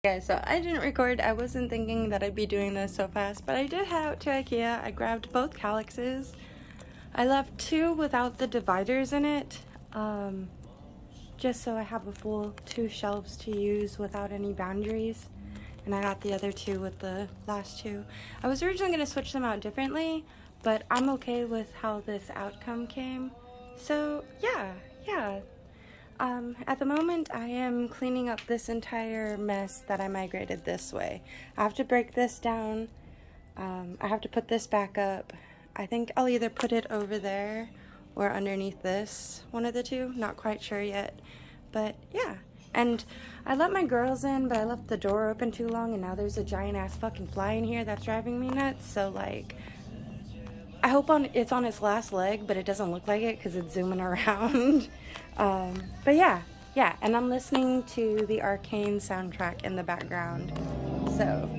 Yeah, so I didn't record. I wasn't thinking that I'd be doing this so fast, but I did head out to IKEA. I grabbed both calyxes. I left two without the dividers in it, just so I have a full 2 shelves to use without any boundaries. And I got the other 2 with the last 2. I was originally going to switch them out differently, but I'm okay with how this outcome came. So yeah. At the moment, I am cleaning up this entire mess that I migrated this way. I have to break this down. I have to put this back up. I think I'll either put it over there or underneath this, one of the two. Not quite sure yet, but yeah. And I let my girls in, but I left the door open too long, and now there's a giant ass fucking fly in here that's driving me nuts. So like, I hope it's on its last leg, but it doesn't look like it because it's zooming around. But yeah, and I'm listening to the Arcane soundtrack in the background. So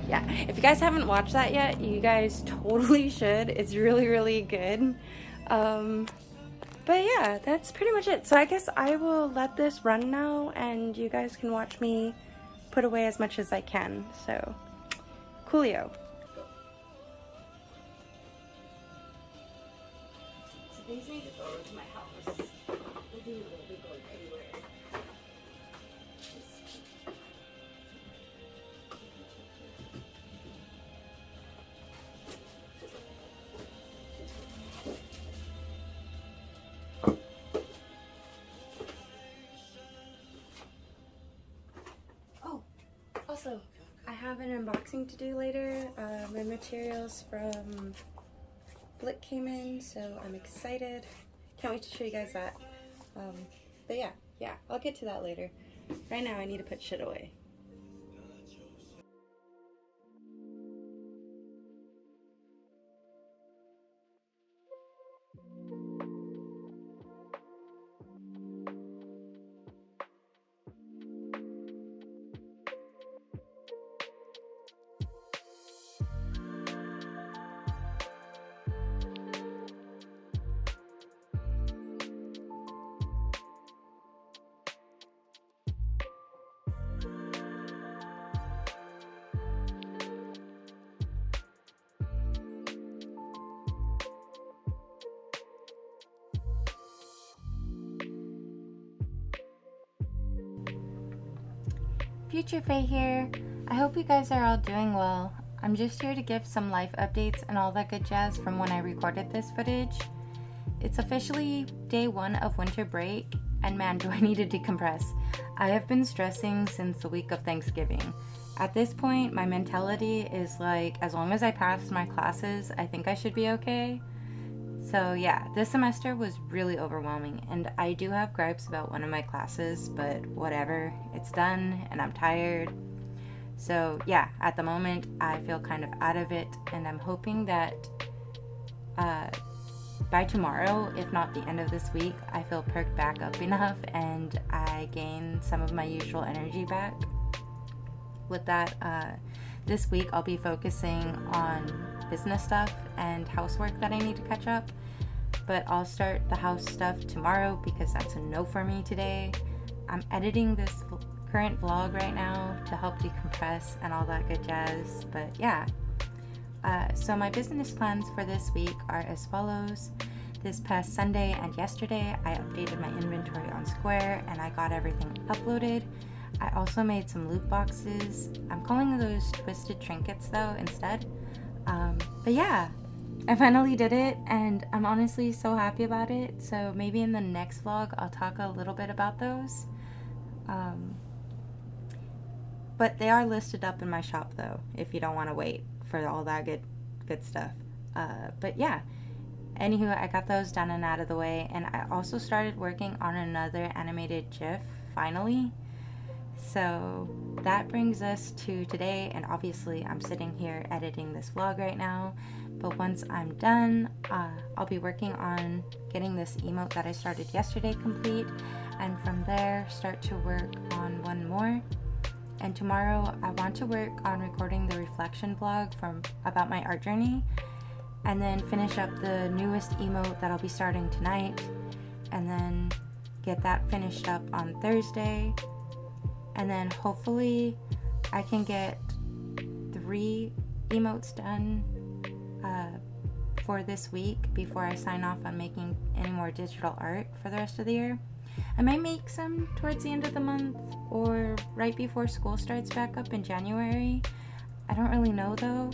yeah, if you guys haven't watched that yet, you guys totally should. It's really, really good. But yeah, that's pretty much it. So I guess I will let this run now, and you guys can watch me put away as much as I can. So, coolio. So these need to go to my house. They do will be going everywhere. Oh, also, I have an unboxing to do later. My materials from Blick came in, so I'm excited. Can't wait to show you guys that. But yeah, I'll get to that later. Right now I need to put shit away. TwistedFae here. I hope you guys are all doing well. I'm just here to give some life updates and all that good jazz from when I recorded this footage. It's officially day 1 of winter break, and man, do I need to decompress. I have been stressing since the week of Thanksgiving. At this point, my mentality is like, as long as I pass my classes, I think I should be okay. So yeah, this semester was really overwhelming, and I do have gripes about one of my classes, but whatever, it's done and I'm tired. So yeah, at the moment I feel kind of out of it, and I'm hoping that by tomorrow, if not the end of this week, I feel perked back up enough and I gain some of my usual energy back. With that, this week I'll be focusing on business stuff and housework that I need to catch up, but I'll start the house stuff tomorrow because that's a no for me today. I'm editing this current vlog right now to help decompress and all that good jazz, but yeah. So my business plans for this week are as follows. This past Sunday and yesterday I updated my inventory on Square and I got everything uploaded. I also made some loot boxes. I'm calling those twisted trinkets though instead. But yeah, I finally did it and I'm honestly so happy about it. So maybe in the next vlog I'll talk a little bit about those. But they are listed up in my shop though, if you don't want to wait for all that good stuff. But yeah, anywho, I got those done and out of the way, and I also started working on another animated GIF finally. So that brings us to today, and obviously I'm sitting here editing this vlog right now, but once I'm done, I'll be working on getting this emote that I started yesterday complete, and from there start to work on one more. And tomorrow I want to work on recording the reflection vlog about my art journey, and then finish up the newest emote that I'll be starting tonight, and then get that finished up on Thursday. And then hopefully I can get 3 emotes done for this week before I sign off on making any more digital art for the rest of the year. I might make some towards the end of the month or right before school starts back up in January. I don't really know though.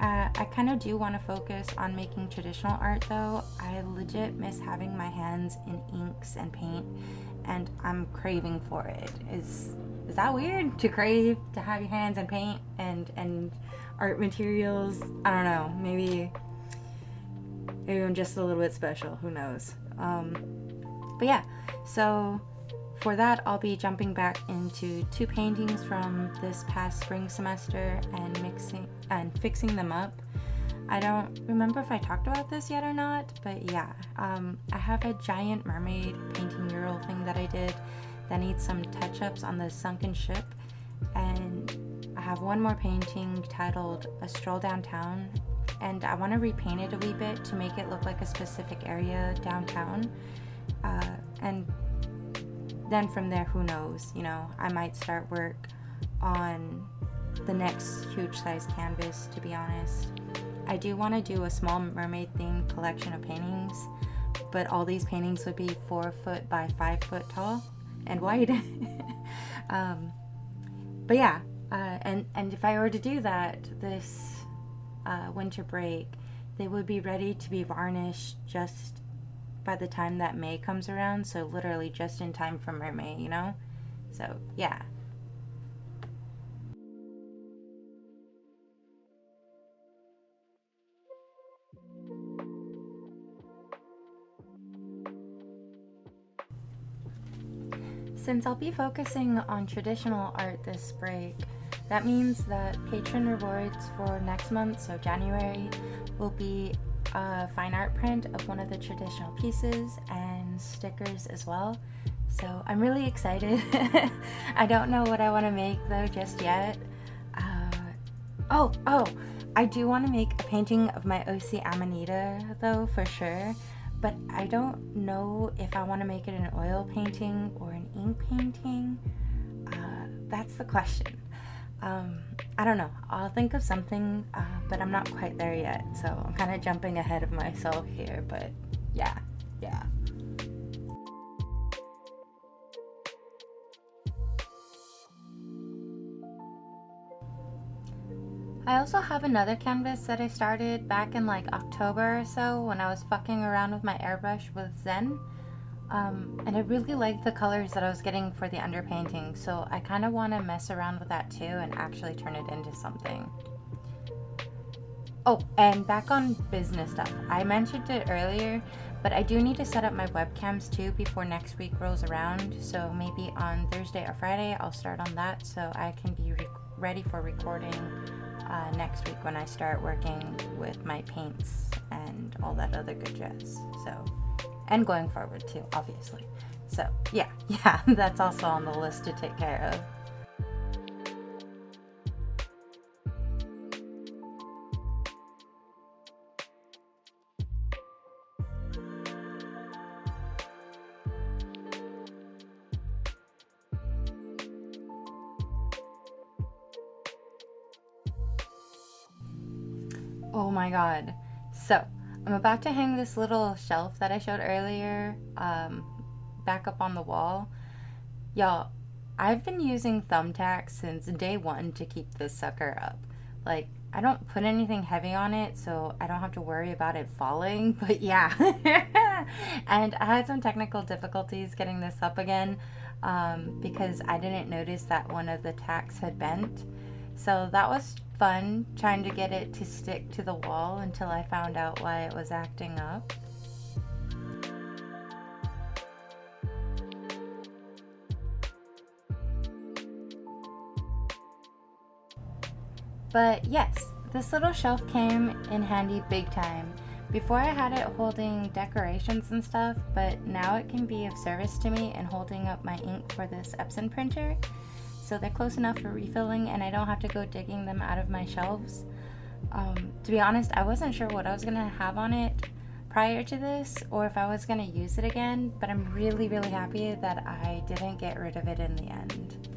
I kind of do want to focus on making traditional art though. I legit miss having my hands in inks and paint, and I'm craving for it. Is that weird to crave to have your hands in paint and art materials? I don't know. Maybe I'm just a little bit special. Who knows? But yeah, so for that, I'll be jumping back into 2 paintings from this past spring semester and fixing them up. I don't remember if I talked about this yet or not, but yeah, I have a giant mermaid painting mural thing that I did that needs some touch-ups on the sunken ship, and I have one more painting titled A Stroll Downtown, and I want to repaint it a wee bit to make it look like a specific area downtown, and then from there, who knows, I might start work on the next huge size canvas, to be honest. I do want to do a small mermaid themed collection of paintings, but all these paintings would be 4 foot by 5 foot tall and wide. But yeah, and if I were to do that this winter break, they would be ready to be varnished just by the time that May comes around, so literally just in time for Mermaid, So yeah. Since I'll be focusing on traditional art this break, that means that patron rewards for next month, so January, will be a fine art print of one of the traditional pieces and stickers as well. So I'm really excited. I don't know what I want to make though just yet. I do want to make a painting of my OC Amanita though, for sure. But I don't know if I want to make it an oil painting or an ink painting. That's the question. I don't know. I'll think of something, but I'm not quite there yet. So I'm kind of jumping ahead of myself here, but yeah. I also have another canvas that I started back in like October or so when I was fucking around with my airbrush with Zen. And I really liked the colors that I was getting for the underpainting, so I kind of want to mess around with that too and actually turn it into something. Oh, and back on business stuff. I mentioned it earlier, but I do need to set up my webcams too before next week rolls around, so maybe on Thursday or Friday I'll start on that so I can be ready for recording next week when I start working with my paints and all that other good jazz. So, and going forward too, obviously. So yeah, that's also on the list to take care of. Oh my god. So, I'm about to hang this little shelf that I showed earlier back up on the wall. Y'all, I've been using thumbtacks since day 1 to keep this sucker up. Like, I don't put anything heavy on it, so I don't have to worry about it falling, but yeah. And I had some technical difficulties getting this up again because I didn't notice that one of the tacks had bent. So that was fun, trying to get it to stick to the wall until I found out why it was acting up. But yes, this little shelf came in handy big time. Before I had it holding decorations and stuff, but now it can be of service to me in holding up my ink for this Epson printer. So they're close enough for refilling and I don't have to go digging them out of my shelves. To be honest, I wasn't sure what I was going to have on it prior to this or if I was going to use it again, but I'm really happy that I didn't get rid of it in the end.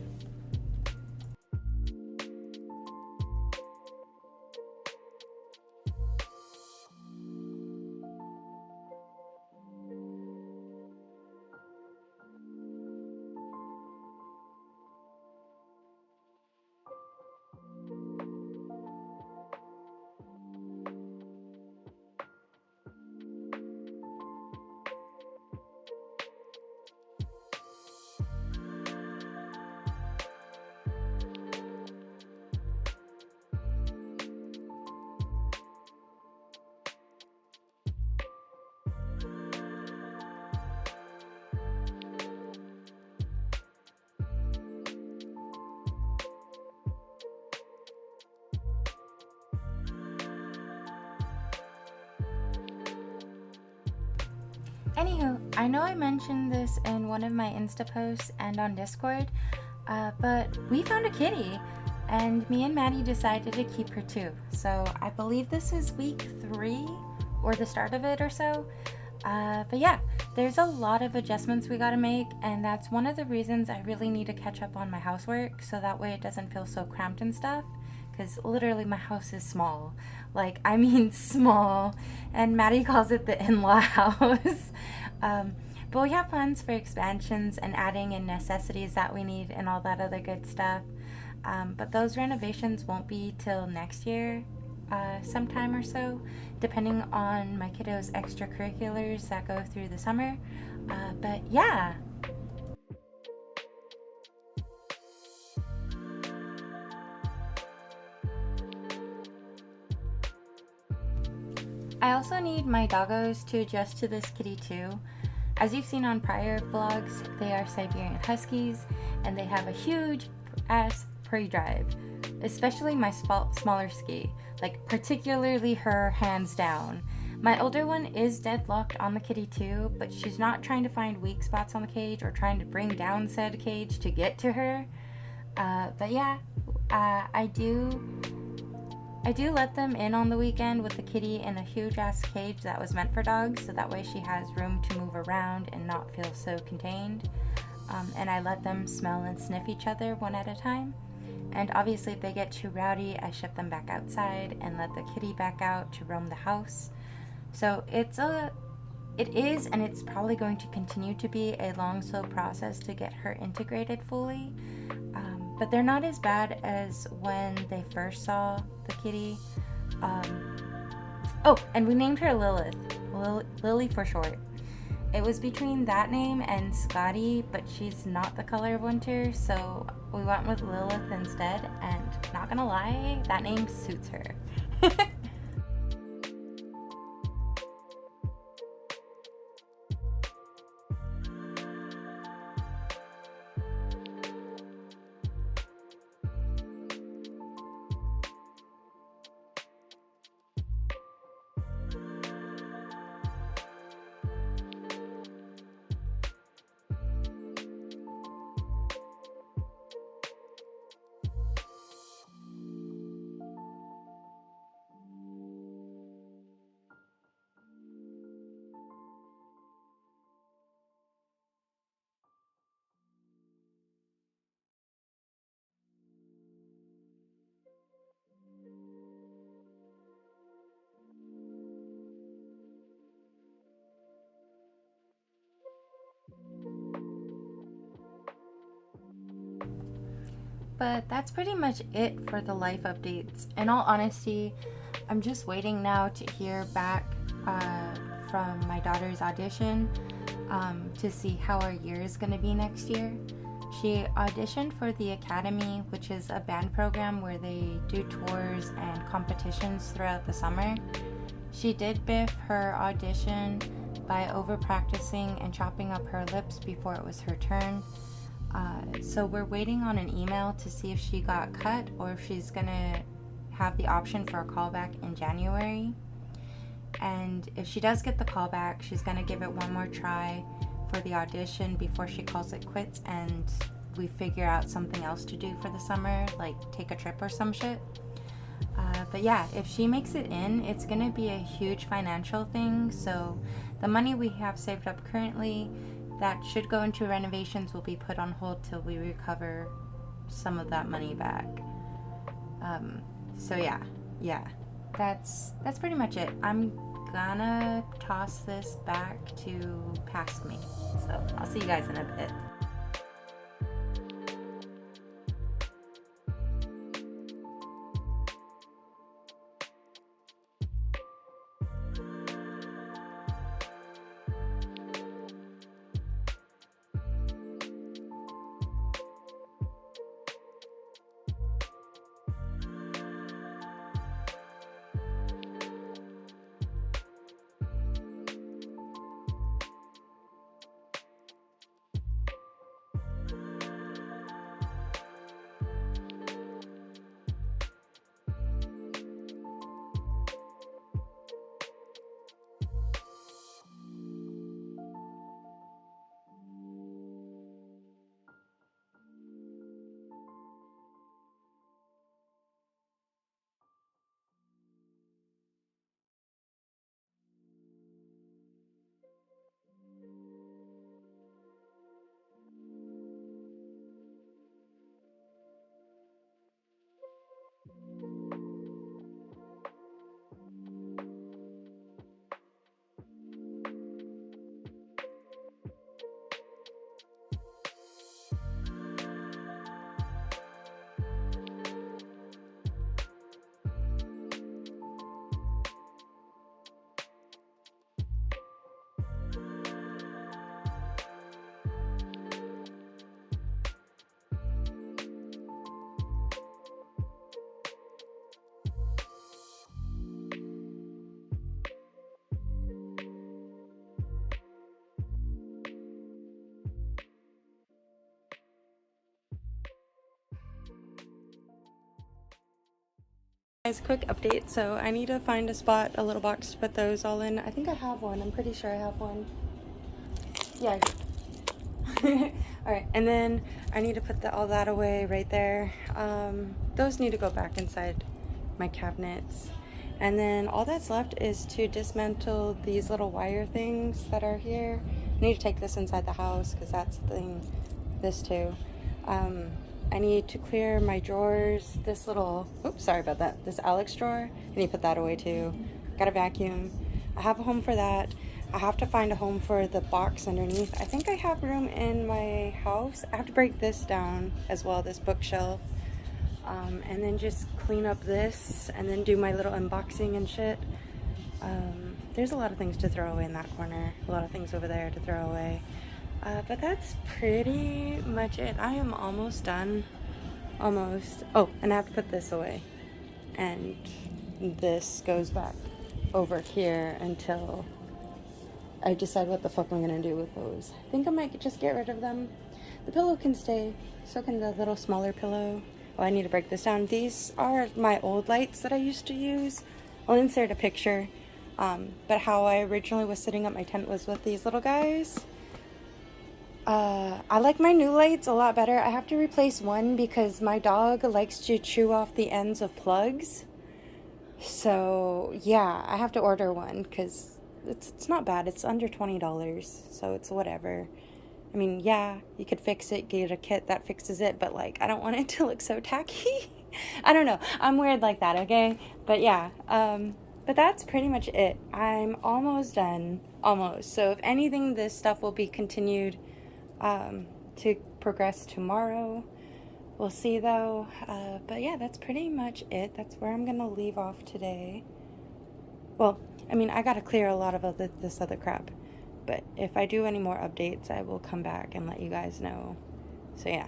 Anywho, I know I mentioned this in one of my Insta posts and on Discord, but we found a kitty, and me and Maddie decided to keep her too. So I believe this is week 3 or the start of it or so. But yeah, there's a lot of adjustments we gotta make, and that's one of the reasons I really need to catch up on my housework so that way it doesn't feel so cramped and stuff. Because literally my house is small. Like, I mean small. And Maddie calls it the in-law house. But we have plans for expansions and adding in necessities that we need and all that other good stuff. But those renovations won't be till next year, sometime or so, depending on my kiddos' extracurriculars that go through the summer. But yeah. I also need my doggos to adjust to this kitty too. As you've seen on prior vlogs, they are Siberian Huskies and they have a huge ass prey drive, especially my smaller ski, like particularly her, hands down. My older one is deadlocked on the kitty too, but she's not trying to find weak spots on the cage or trying to bring down said cage to get to her. But yeah, I do let them in on the weekend with the kitty in a huge ass cage that was meant for dogs, so that way she has room to move around and not feel so contained. And I let them smell and sniff each other one at a time. And obviously if they get too rowdy, I ship them back outside and let the kitty back out to roam the house. So it is and it's probably going to continue to be a long, slow process to get her integrated fully. But they're not as bad as when they first saw the kitty. Oh, and we named her Lilith. Lily for short. It was between that name and Scotty, but she's not the color of winter, so we went with Lilith instead, and not gonna lie, that name suits her. But that's pretty much it for the life updates. In all honesty, I'm just waiting now to hear back from my daughter's audition to see how our year is going to be next year. She auditioned for the Academy, which is a band program where they do tours and competitions throughout the summer. She did biff her audition by over practicing and chopping up her lips before it was her turn. So we're waiting on an email to see if she got cut or if she's gonna have the option for a callback in January. And if she does get the callback, she's gonna give it one more try for the audition before she calls it quits and we figure out something else to do for the summer, like take a trip or some shit. But yeah, if she makes it in, it's gonna be a huge financial thing. So the money we have saved up currently that should go into renovations will be put on hold till we recover some of that money back. So yeah, that's pretty much it. I'm gonna toss this back to past me. So I'll see you guys in a bit. Guys, quick update. So I need to find a spot, a little box to put those all in. I think I have one. I'm pretty sure I have one. Yeah. Alright, and then I need to put all that away right there. Those need to go back inside my cabinets. And then all that's left is to dismantle these little wire things that are here. I need to take this inside the house because that's the thing. This too. I need to clear my drawers. This little, oops, sorry about that. This Alex drawer, I need to put that away too. Got a vacuum. I have a home for that. I have to find a home for the box underneath. I think I have room in my house. I have to break this down as well, this bookshelf. And then just clean up this and then do my little unboxing and shit. There's a lot of things to throw away in that corner. A lot of things over there to throw away. But that's pretty much it. I am almost done. Almost. Oh, and I have to put this away. And this goes back over here until I decide what the fuck I'm gonna do with those. I think I might just get rid of them. The pillow can stay. So can the little smaller pillow. Oh, I need to break this down. These are my old lights that I used to use. I'll insert a picture. But how I originally was sitting up my tent was with these little guys. I like my new lights a lot better. I have to replace one because my dog likes to chew off the ends of plugs. So, yeah, I have to order one because it's not bad. It's under $20, so it's whatever. I mean, yeah, you could fix it, get a kit that fixes it, but, like, I don't want it to look so tacky. I don't know. I'm weird like that, okay? But, yeah, but that's pretty much it. I'm almost done. Almost. So, if anything, this stuff will be continued to progress tomorrow. We'll see though. But yeah, that's pretty much it. That's where I'm gonna leave off today. Well, I mean, I gotta clear a lot of this other crap. But if I do any more updates, I will come back and let you guys know. So yeah.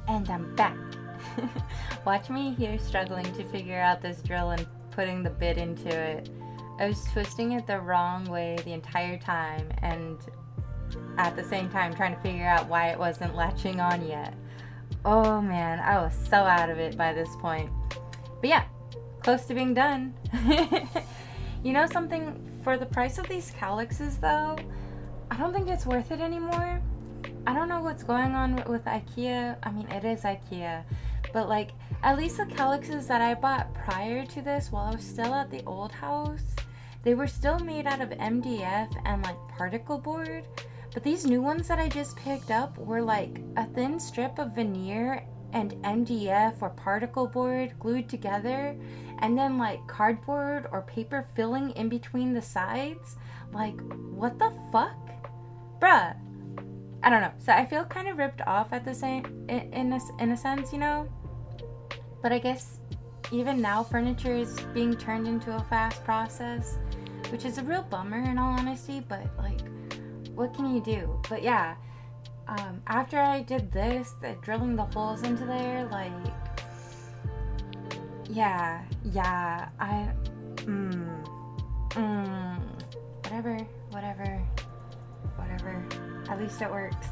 And I'm back. Watch me here struggling to figure out this drill and putting the bit into it. I was twisting it the wrong way the entire time and at the same time trying to figure out why it wasn't latching on yet. Oh man, I was so out of it by this point. But yeah, close to being done. You know something? For the price of these calyxes though, I don't think it's worth it anymore. I don't know what's going on with IKEA. I mean, it is IKEA. But, like, at least the calyxes that I bought prior to this, while I was still at the old house, they were still made out of MDF and, like, particle board. But these new ones that I just picked up were, like, a thin strip of veneer and MDF or particle board glued together. And then, like, cardboard or paper filling in between the sides. Like, what the fuck? Bruh. I don't know. So I feel kind of ripped off at the same in a sense, you know. But I guess even now furniture is being turned into a fast process, which is a real bummer in all honesty. But like, what can you do? But yeah, after I did this, drilling the holes into there, like, yeah, whatever. At least it works.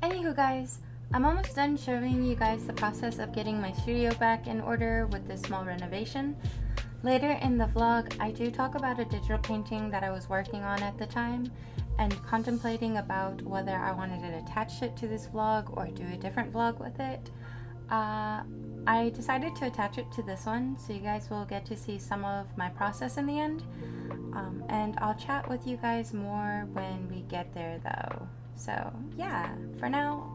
Anywho guys, I'm almost done showing you guys the process of getting my studio back in order with this small renovation. Later in the vlog, I do talk about a digital painting that I was working on at the time and contemplating about whether I wanted to attach it to this vlog or do a different vlog with it. I decided to attach it to this one, so you guys will get to see some of my process in the end. And I'll chat with you guys more when we get there though. So yeah, for now,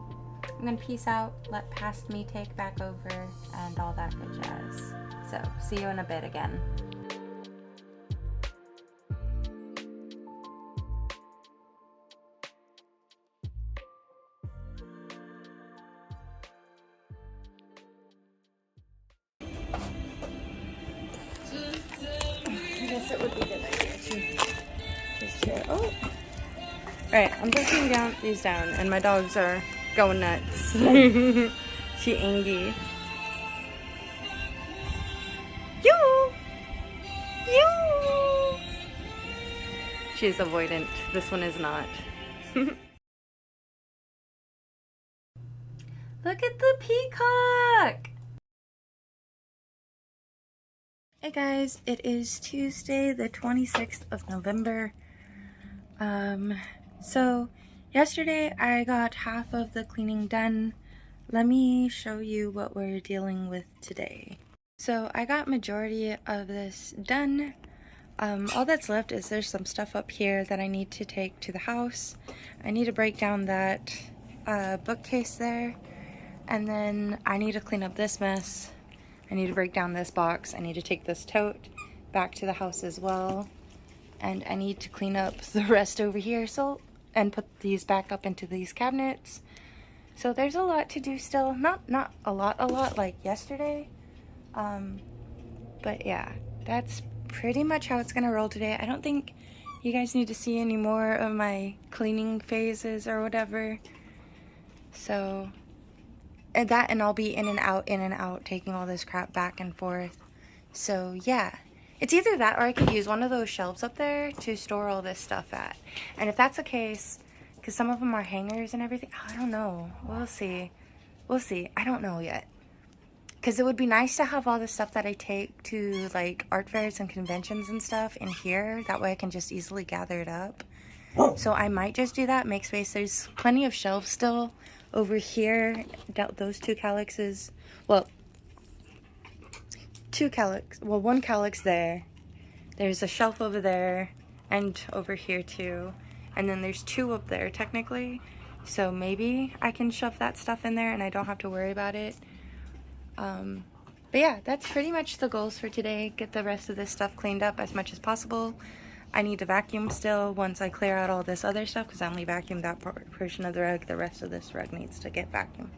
I'm gonna peace out, let past me take back over, and all that good jazz. So, see you in a bit again. I guess it would be a good idea to just hear. Oh! Alright, I'm taking these down, and my dogs are going nuts. She angry. You! She's avoidant. This one is not. Look at the peacock! Hey guys, it is Tuesday the 26th of November. So yesterday I got half of the cleaning done. Let me show you what we're dealing with today. So I got majority of this done. All that's left is there's some stuff up here that I need to take to the house. I need to break down that bookcase there, and then I need to clean up this mess. I need to break down this box. I need to take this tote back to the house as well, and I need to clean up the rest over here and put these back up into these cabinets. So there's a lot to do still. Not a lot like yesterday. But yeah, that's pretty much how it's gonna roll today. I don't think you guys need to see any more of my cleaning phases or whatever. So, and I'll be in and out, taking all this crap back and forth. So yeah, it's either that or I could use one of those shelves up there to store all this stuff at. And if that's the case, because some of them are hangers and everything, I don't know. We'll see. I don't know yet. Because it would be nice to have all the stuff that I take to like art fairs and conventions and stuff in here. That way I can just easily gather it up. So I might just do that, make space. There's plenty of shelves still over here. Those two calyxes. Well, one calyx there. There's a shelf over there and over here too. And then there's two up there technically. So maybe I can shove that stuff in there and I don't have to worry about it. But yeah, that's pretty much the goals for today. Get the rest of this stuff cleaned up as much as possible. I need to vacuum still once I clear out all this other stuff, because I only vacuumed that portion of the rug. The rest of this rug needs to get vacuumed.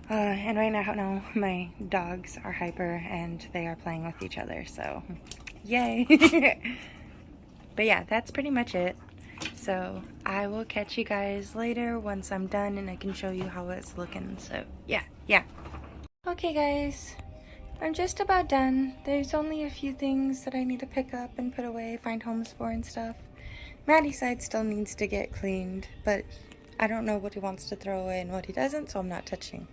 And right now my dogs are hyper and they are playing with each other, so yay. But yeah, that's pretty much it. So I will catch you guys later once I'm done and I can show you how it's looking. So yeah. Okay guys, I'm just about done. There's only a few things that I need to pick up and put away, find homes for and stuff. Maddie's side still needs to get cleaned, but I don't know what he wants to throw away and what he doesn't, so I'm not touching.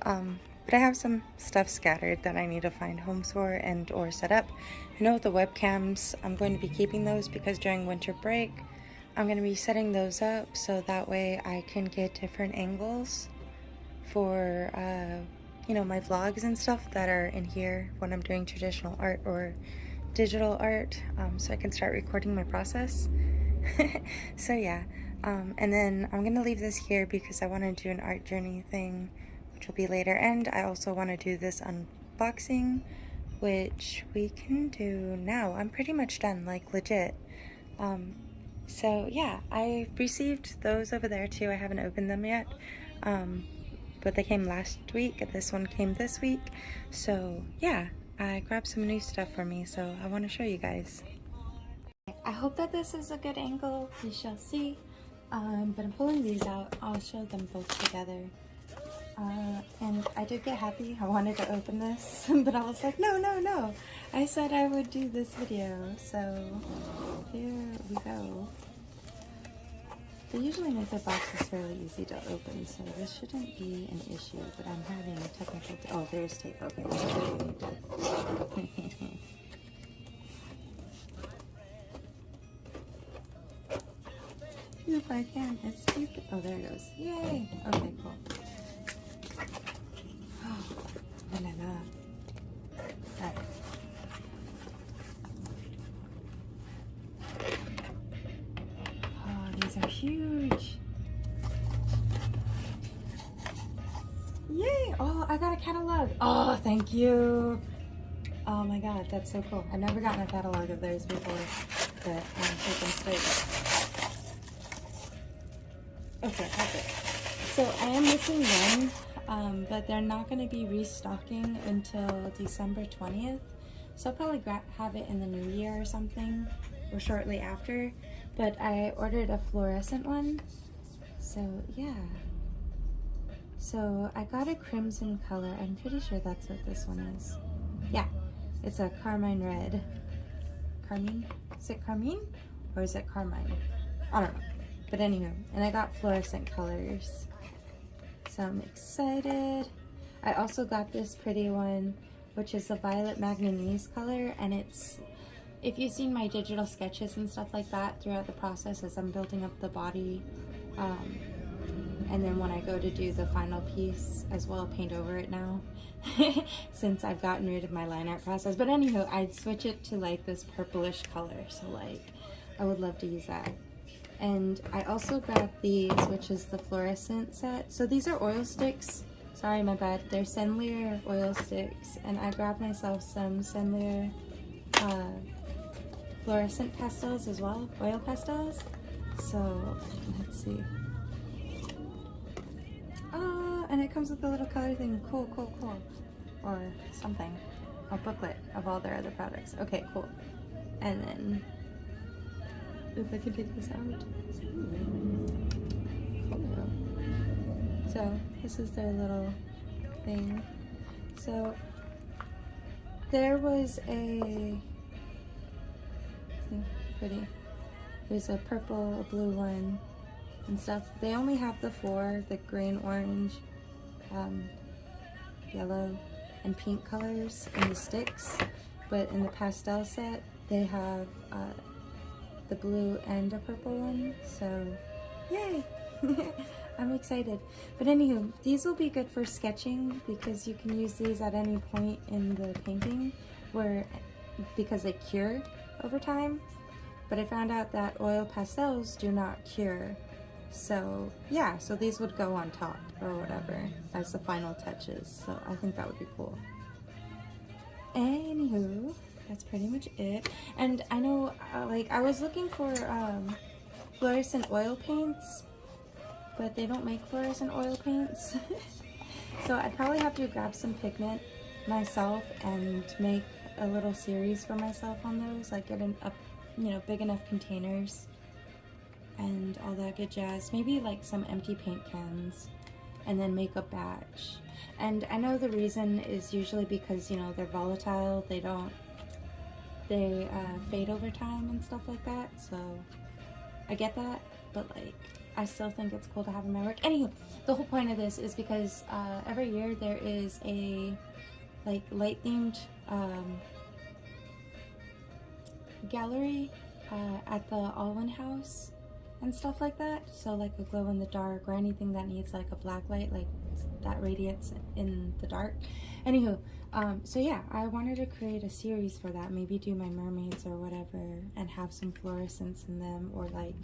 But I have some stuff scattered that I need to find homes for and or set up. I know the webcams, I'm going to be keeping those because during winter break, I'm going to be setting those up so that way I can get different angles for my vlogs and stuff that are in here when I'm doing traditional art or digital art, so I can start recording my process. So yeah, and then I'm gonna leave this here because I want to do an art journey thing, which will be later, and I also want to do this unboxing, which we can do now. I'm pretty much done, like legit. So yeah, I received those over there too. I haven't opened them yet. But they came last week. This one came this week. So yeah, I grabbed some new stuff for me, so I want to show you guys. I hope that this is a good angle. We shall see. But I'm pulling these out. I'll show them both together. And I did get happy. I wanted to open this, but I was like, no. I said I would do this video. So here we go. They usually make their boxes fairly easy to open, so this shouldn't be an issue, but I'm having a technical... Oh, there's tape. Okay, so I need to... If I can, it's stupid. Oh, there it goes. Yay! Okay, cool. Oh, la la la. Alright. Oh, these are huge. Yay! Oh, I got a catalog. Oh, thank you. Oh my god, that's so cool. I've never gotten a catalog of theirs before, but I'm taking space. Okay, that's it. So I am missing one, but they're not going to be restocking until December 20th. So I'll probably have it in the new year or something, or shortly after. But I ordered a fluorescent one. So yeah. So I got a crimson color. I'm pretty sure that's what this one is. Yeah, it's a carmine red. Carmine? Is it carmine? Or is it carmine? I don't know. But anywho, and I got fluorescent colors. So I'm excited. I also got this pretty one, which is a violet manganese color, and it's, if you've seen my digital sketches and stuff like that throughout the process as I'm building up the body, and then when I go to do the final piece as well, paint over it now, since I've gotten rid of my line art process. But anywho, I'd switch it to like this purplish color, so like, I would love to use that. And I also grabbed these, which is the fluorescent set. So these are oil sticks. Sorry, my bad. They're Senlier oil sticks. And I grabbed myself some Senlier fluorescent pastels as well, oil pastels. So let's see. Oh, and it comes with a little color thing. Cool, cool, cool. Or something. A booklet of all their other products. Okay, cool. And then if I can take this out. So this is their little thing. So there was a, see, pretty. There's a purple, a blue one and stuff. They only have the four, the green, orange, yellow, and pink colors in the sticks. But in the pastel set, they have the blue and a purple one, so yay! I'm excited. But anywho, these will be good for sketching because you can use these at any point in the painting because they cure over time. But I found out that oil pastels do not cure. So yeah, so these would go on top or whatever as the final touches. So I think that would be cool. Anywho, that's pretty much it. And I know, like, I was looking for fluorescent oil paints, but they don't make fluorescent oil paints. So I'd probably have to grab some pigment myself and make a little series for myself on those, like get big enough containers and all that good jazz. Maybe like some empty paint cans and then make a batch. And I know the reason is usually because, you know, they're volatile, they fade over time and stuff like that, so I get that, but like I still think it's cool to have in my work. Anywho, the whole point of this is because every year there is a like light themed gallery at the Alwyn House and stuff like that, so like a glow in the dark or anything that needs like a black light, like that radiates in the dark. Anywho, so yeah, I wanted to create a series for that, maybe do my mermaids or whatever and have some fluorescence in them, or like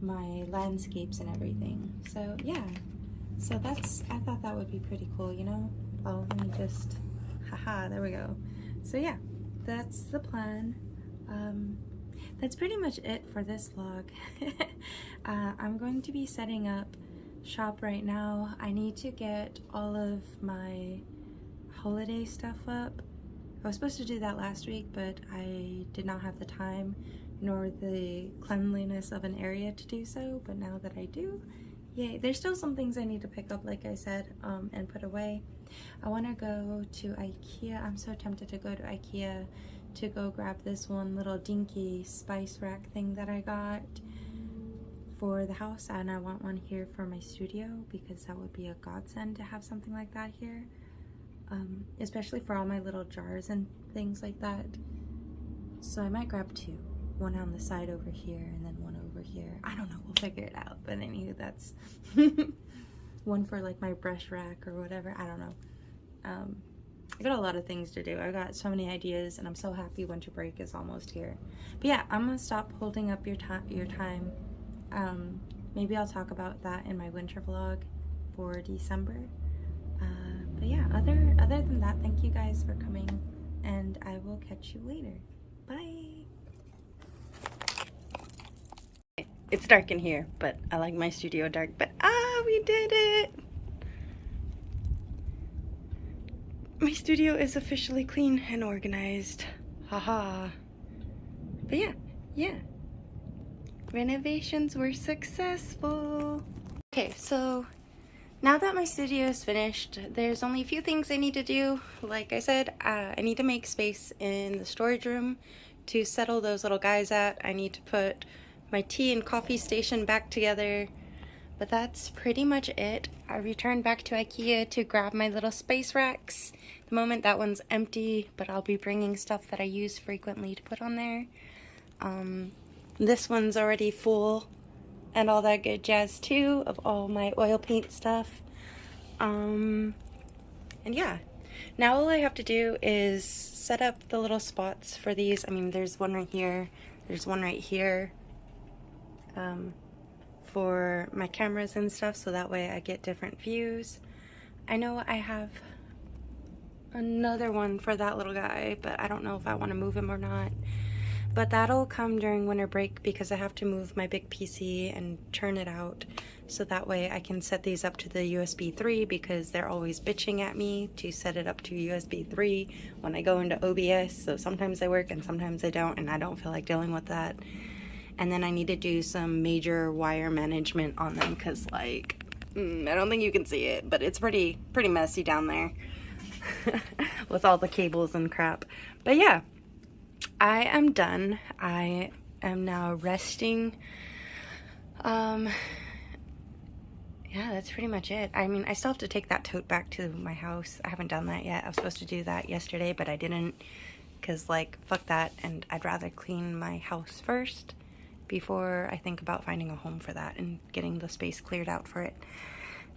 my landscapes and everything. So yeah, so I thought that would be pretty cool, you know. Oh, let me just, haha, there we go. So yeah, that's the plan. That's pretty much it for this vlog. I'm going to be setting up shop right now. I need to get all of my holiday stuff up. I was supposed to do that last week, but I did not have the time nor the cleanliness of an area to do so, but now that I do, yay. There's still some things I need to pick up, like I said, and put away. I want to go to IKEA. I'm so tempted to go to IKEA to go grab this one little dinky spice rack thing that I got for the house, and I want one here for my studio because that would be a godsend to have something like that here, especially for all my little jars and things like that. So I might grab two, one on the side over here and then one over here. I don't know, we'll figure it out. But anywho, that's one for like my brush rack or whatever. I don't know. I got a lot of things to do. I got so many ideas, and I'm so happy winter break is almost here. But yeah, I'm gonna stop holding up your time. Maybe I'll talk about that in my winter vlog for December. But yeah, other than that, thank you guys for coming, and I will catch you later. Bye. It's dark in here, but I like my studio dark. But we did it! My studio is officially clean and organized. Haha. But yeah. Renovations were successful. Okay, so now that my studio is finished, there's only a few things I need to do. Like I said, I need to make space in the storage room to settle those little guys at. I need to put my tea and coffee station back together. But that's pretty much it. I returned back to IKEA to grab my little space racks. At the moment that one's empty, but I'll be bringing stuff that I use frequently to put on there. This one's already full and all that good jazz too, of all my oil paint stuff. And yeah, now all I have to do is set up the little spots for these. I mean, there's one right here, there's one right here, for my cameras and stuff, so that way I get different views. I know I have another one for that little guy, but I don't know if I want to move him or not. But that'll come during winter break because I have to move my big PC and turn it out, so that way I can set these up to the USB 3 because they're always bitching at me to set it up to USB 3 when I go into OBS. So sometimes they work and sometimes they don't, and I don't feel like dealing with that. And then I need to do some major wire management on them because, like, I don't think you can see it, but it's pretty messy down there with all the cables and crap. But yeah, I am done. I am now resting. Yeah, that's pretty much it. I mean, I still have to take that tote back to my house. I haven't done that yet. I was supposed to do that yesterday, but I didn't because, like, fuck that, and I'd rather clean my house first before I think about finding a home for that and getting the space cleared out for it.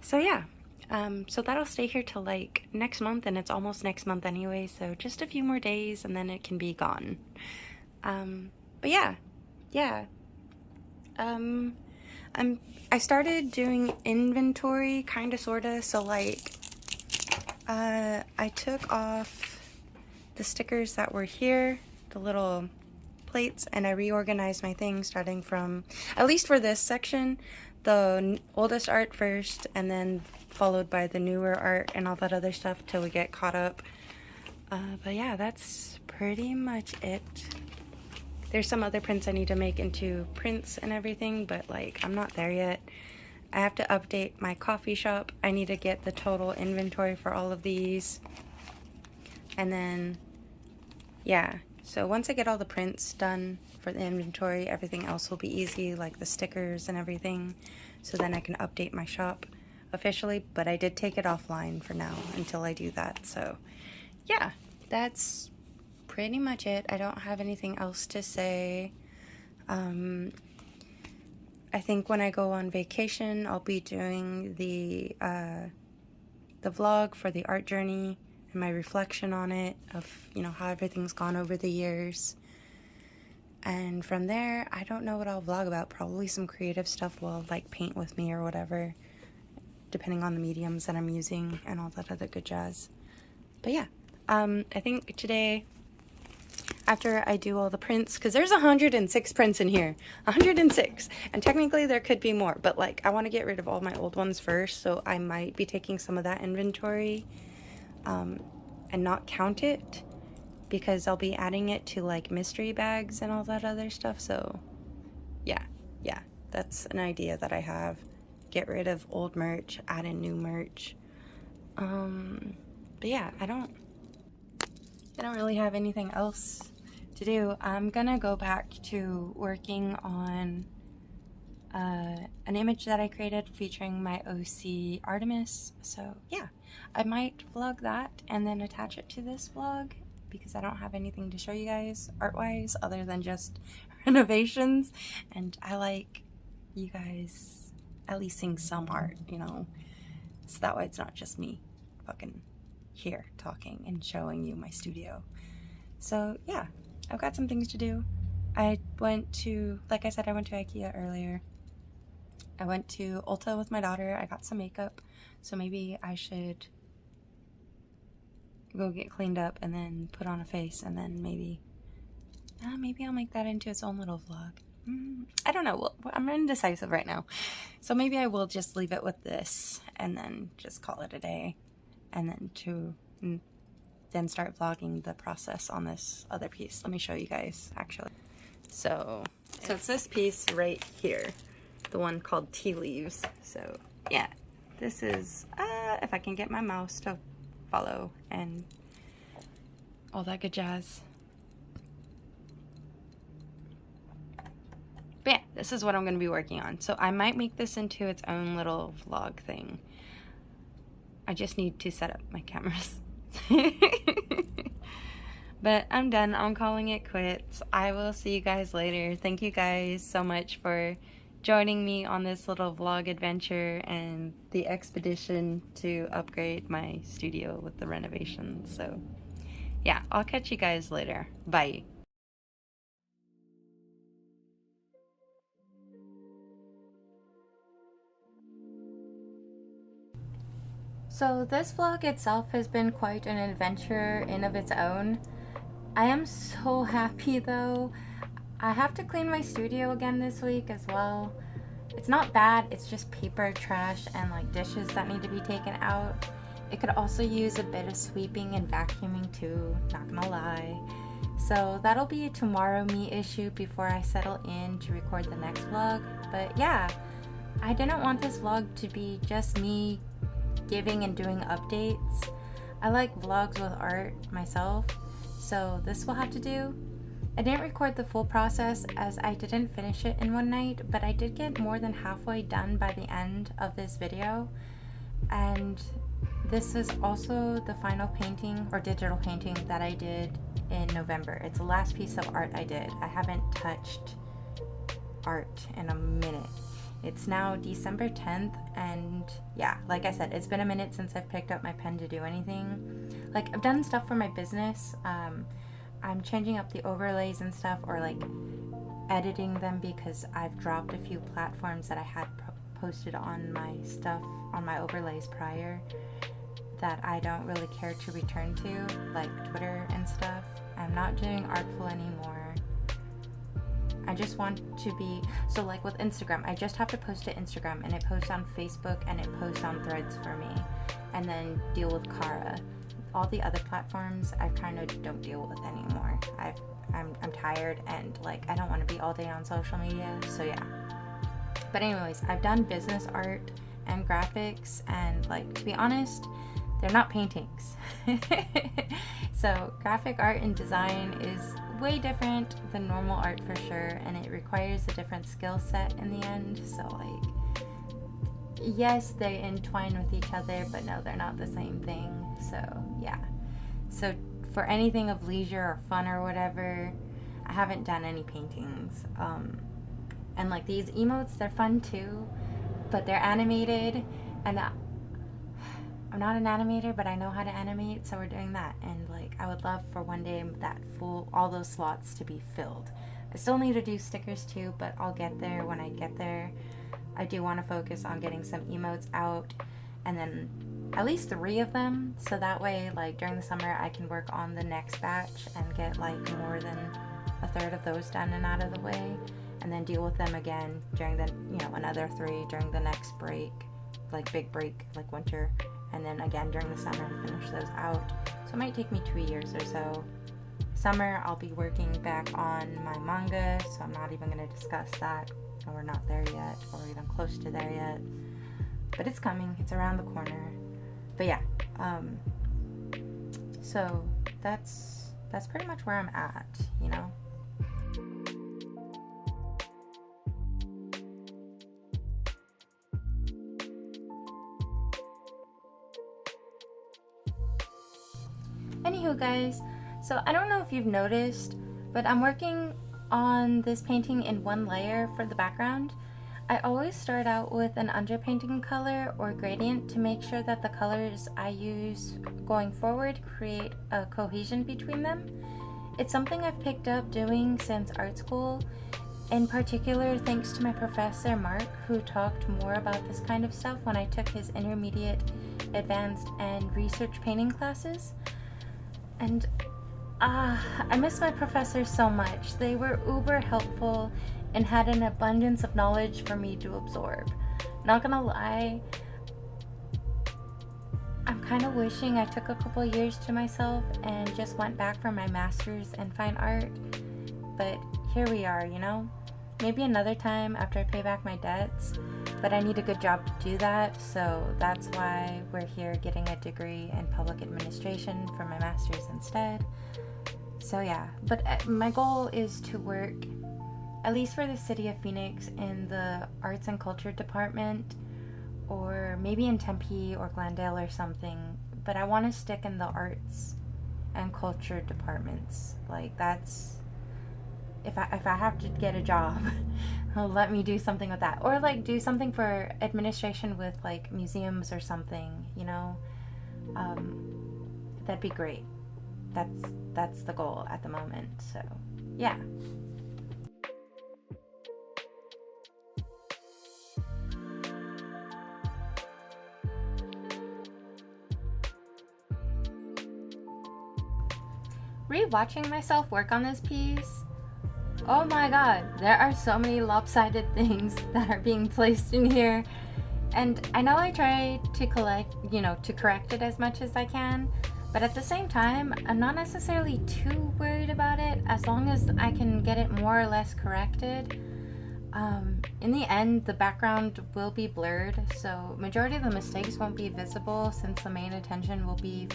So yeah, so that'll stay here till like next month, and it's almost next month anyway, so just a few more days and then it can be gone. But yeah. I started doing inventory, kinda sorta, so like I took off the stickers that were here, the little plates, and I reorganized my things starting from, at least for this section, the oldest art first, and then followed by the newer art and all that other stuff till we get caught up. But yeah, that's pretty much it. There's some other prints I need to make into prints and everything, but like I'm not there yet. I have to update my coffee shop. I need to get the total inventory for all of these. And then, yeah. So once I get all the prints done for the inventory, everything else will be easy, like the stickers and everything. So then I can update my shop officially, but I did take it offline for now until I do that. So yeah, that's pretty much it. I don't have anything else to say. I think when I go on vacation, I'll be doing the vlog for the art journey and my reflection on it of, you know, how everything's gone over the years. And from there, I don't know what I'll vlog about. Probably some creative stuff will like paint with me or whatever, depending on the mediums that I'm using and all that other good jazz. But yeah, I think today, after I do all the prints, because there's 106 prints in here, 106, and technically there could be more, but like I want to get rid of all my old ones first, so I might be taking some of that inventory and not count it, because I'll be adding it to like mystery bags and all that other stuff. So yeah, that's an idea that I have. Get rid of old merch, add in new merch. But yeah, I don't really have anything else to do. I'm gonna go back to working on an image that I created featuring my OC Artemis. So yeah, I might vlog that and then attach it to this vlog because I don't have anything to show you guys art-wise other than just renovations, and I like you guys at least seeing some art, you know, so that way it's not just me fucking here talking and showing you my studio. So yeah, I've got some things to do. I went to, like I said, I went to IKEA earlier. I went to Ulta with my daughter. I got some makeup, so maybe I should go get cleaned up and then put on a face, and then maybe I'll make that into its own little vlog. I don't know. Well, I'm indecisive right now, so maybe I will just leave it with this and then just call it a day, and then start vlogging the process on this other piece. Let me show you guys actually. So it's this piece right here, the one called Tea Leaves. So yeah, this is if I can get my mouse to follow and all that good jazz. But yeah, this is what I'm going to be working on. So I might make this into its own little vlog thing. I just need to set up my cameras. But I'm done. I'm calling it quits. I will see you guys later. Thank you guys so much for joining me on this little vlog adventure and the expedition to upgrade my studio with the renovations. So yeah, I'll catch you guys later. Bye. So this vlog itself has been quite an adventure in of its own. I am so happy though. I have to clean my studio again this week as well. It's not bad, it's just paper, trash, and like dishes that need to be taken out. It could also use a bit of sweeping and vacuuming too, not gonna lie. So that'll be a tomorrow me issue before I settle in to record the next vlog. But yeah, I didn't want this vlog to be just me giving and doing updates. I like vlogs with art myself, so this will have to do. I didn't record the full process as I didn't finish it in one night, but I did get more than halfway done by the end of this video. And this is also the final painting or digital painting that I did in November. It's the last piece of art I did. I haven't touched art in a minute. It's now December 10th, and yeah, like I said, it's been a minute since I've picked up my pen to do anything. Like, I've done stuff for my business. I'm changing up the overlays and stuff, or like editing them because I've dropped a few platforms that I had posted on my stuff, on my overlays prior, that I don't really care to return to, like Twitter and stuff. I'm not doing Artful anymore. I just want to be, so like with Instagram, I just have to post to Instagram, and it posts on Facebook, and it posts on Threads for me, and then deal with Kara. All the other platforms I kind of don't deal with anymore. I'm tired, and like I don't want to be all day on social media, so yeah. But anyways, I've done business art and graphics, and like, to be honest, they're not paintings. So graphic art and design is way different than normal art for sure, and it requires a different skill set in the end. So like, yes, they entwine with each other, but no, they're not the same thing. So yeah, so for anything of leisure or fun or whatever, I haven't done any paintings. And like these emotes, they're fun too, but they're animated, and I'm not an animator, but I know how to animate, so we're doing that. And like, I would love for one day that all those slots to be filled. I still need to do stickers too, but I'll get there when I get there. I do want to focus on getting some emotes out, and then at least 3 of them, so that way like during the summer I can work on the next batch and get like more than a third of those done and out of the way, and then deal with them again during the, you know, another 3 during the next break, like big break, like winter, and then again during the summer and finish those out. So it might take me 2 years or so. Summer I'll be working back on my manga, so I'm not even going to discuss that, and we're not there yet, or even close to there yet, but it's coming, it's around the corner. But yeah, so that's pretty much where I'm at, you know. Anywho, guys, so I don't know if you've noticed, but I'm working on this painting in one layer for the background. I always start out with an underpainting color or gradient to make sure that the colors I use going forward create a cohesion between them. It's something I've picked up doing since art school, in particular thanks to my professor Mark, who talked more about this kind of stuff when I took his intermediate, advanced, and research painting classes. And I miss my professors so much. They were uber helpful and had an abundance of knowledge for me to absorb. Not gonna lie, I'm kind of wishing I took a couple years to myself and just went back for my master's in fine art. But here we are, you know? Maybe another time after I pay back my debts, but I need a good job to do that, so that's why we're here getting a degree in public administration for my master's instead. So yeah, but my goal is to work, at least for the city of Phoenix, in the arts and culture department, or maybe in Tempe or Glendale or something, but I want to stick in the arts and culture departments. Like, that's, if I have to get a job, let me do something with that, or like do something for administration with like museums or something, you know. That'd be great. That's the goal at the moment. So yeah. Rewatching myself work on this piece, oh my god, there are so many lopsided things that are being placed in here. And I know I try to correct it as much as I can, but at the same time, I'm not necessarily too worried about it as long as I can get it more or less corrected. In the end, the background will be blurred, so majority of the mistakes won't be visible since the main attention will be,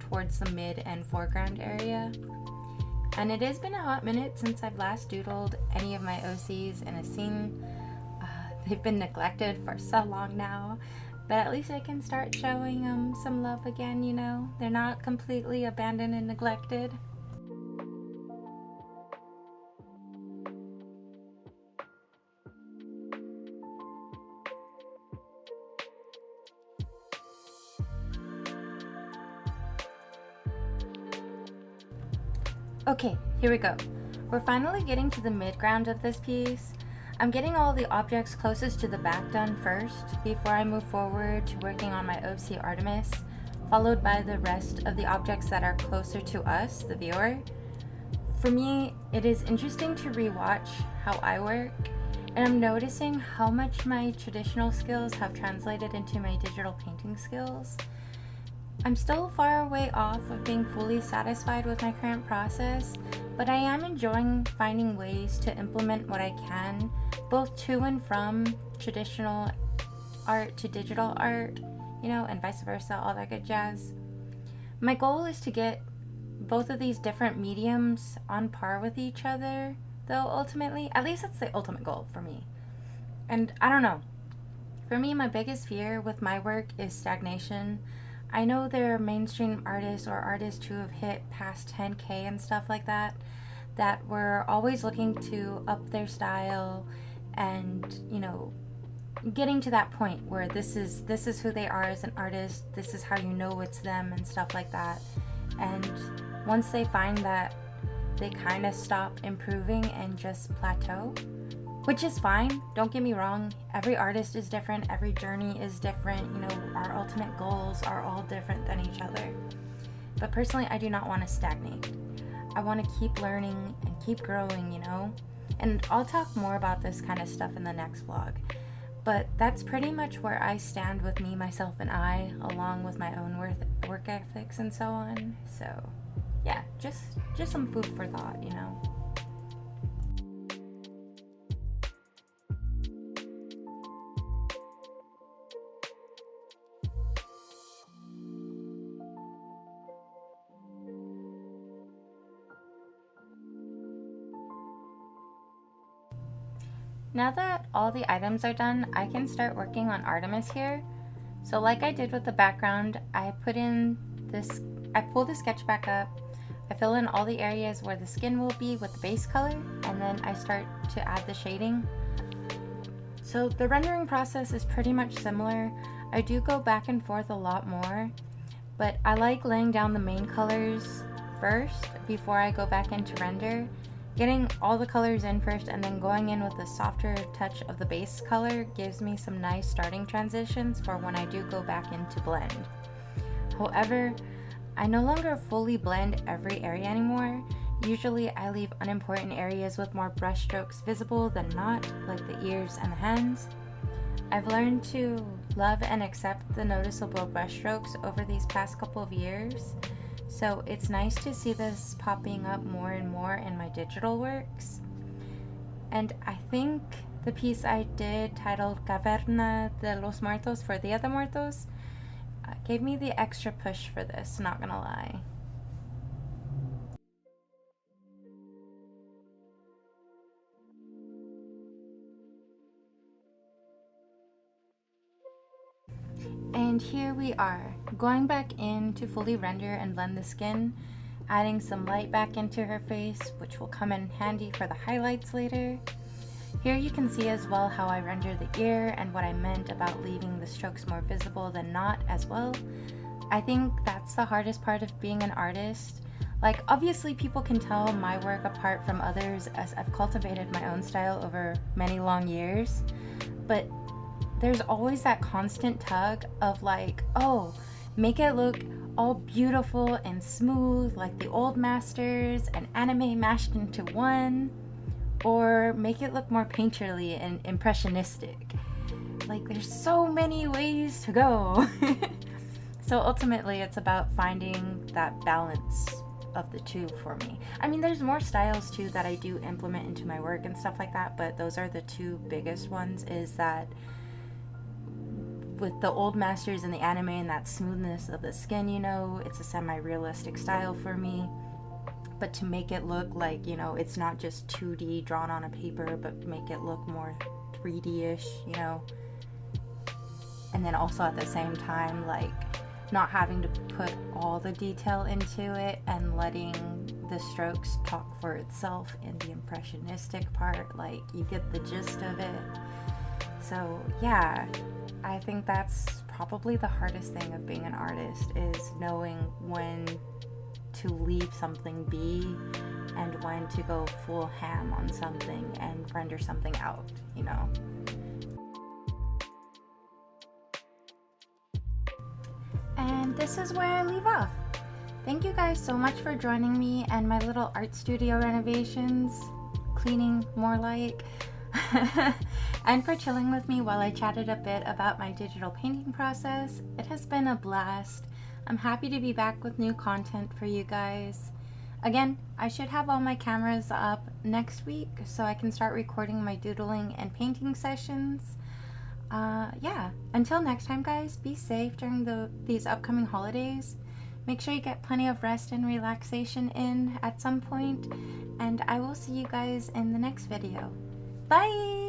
towards the mid and foreground area. And it has been a hot minute since I've last doodled any of my OCs in a scene. They've been neglected for so long now, but at least I can start showing them some love again, you know? They're not completely abandoned and neglected. Okay, here we go. We're finally getting to the midground of this piece. I'm getting all the objects closest to the back done first before I move forward to working on my OC Artemis, followed by the rest of the objects that are closer to us, the viewer. For me, it is interesting to rewatch how I work, and I'm noticing how much my traditional skills have translated into my digital painting skills. I'm still far way off of being fully satisfied with my current process, but I am enjoying finding ways to implement what I can, both to and from traditional art to digital art, and vice versa, all that good jazz. My goal is to get both of these different mediums on par with each other, though ultimately, at least that's the ultimate goal for me. And I don't know. For me, my biggest fear with my work is stagnation. I know there are mainstream artists or artists who have hit past 10K and stuff like that were always looking to up their style and, getting to that point where this is who they are as an artist, this is how you know it's them and stuff like that. And once they find that, they kind of stop improving and just plateau, which is fine. Don't get me wrong. Every artist is different. Every journey is different. Our ultimate goals are all different than each other. But personally, I do not want to stagnate. I want to keep learning and keep growing, And I'll talk more about this kind of stuff in the next vlog. But that's pretty much where I stand with me, myself, and I, along with my own work ethics and so on. So, yeah, just some food for thought, Now that all the items are done, I can start working on Artemis here. So like I did with the background, I put in this I pull the sketch back up, I fill in all the areas where the skin will be with the base color, and then I start to add the shading. So the rendering process is pretty much similar. I do go back and forth a lot more, but I like laying down the main colors first before I go back into render. Getting all the colors in first and then going in with a softer touch of the base color gives me some nice starting transitions for when I do go back into blend. However, I no longer fully blend every area anymore. Usually I leave unimportant areas with more brush strokes visible than not, like the ears and the hands. I've learned to love and accept the noticeable brush strokes over these past couple of years, so it's nice to see this popping up more and more in my digital works. And I think the piece I did titled Caverna de los Muertos for Dia de Muertos gave me the extra push for this, not gonna lie. And here we are, going back in to fully render and blend the skin, adding some light back into her face, which will come in handy for the highlights later. Here you can see as well how I render the ear and what I meant about leaving the strokes more visible than not as well. I think that's the hardest part of being an artist. Like, obviously people can tell my work apart from others as I've cultivated my own style over many long years, but there's always that constant tug of like, oh, make it look all beautiful and smooth like the old masters and anime mashed into one, or make it look more painterly and impressionistic. Like, there's so many ways to go. So ultimately it's about finding that balance of the two for me. I mean, there's more styles too that I do implement into my work and stuff like that, but those are the two biggest ones. Is that with the old masters and the anime and that smoothness of the skin, you know, it's a semi-realistic style for me. But to make it look like, you know, it's not just 2D drawn on a paper, but make it look more 3D-ish, you know. And then also at the same time, like, not having to put all the detail into it and letting the strokes talk for itself in the impressionistic part. Like, you get the gist of it. So yeah, I think that's probably the hardest thing of being an artist, is knowing when to leave something be and when to go full ham on something and render something out, you know. And this is where I leave off. Thank you guys so much for joining me and my little art studio renovations, cleaning more like, and for chilling with me while I chatted a bit about my digital painting process. It has been a blast. I'm happy to be back with new content for you guys. Again, I should have all my cameras up next week so I can start recording my doodling and painting sessions. Yeah, until next time guys, be safe during these upcoming holidays. Make sure you get plenty of rest and relaxation in at some point, and I will see you guys in the next video. Bye!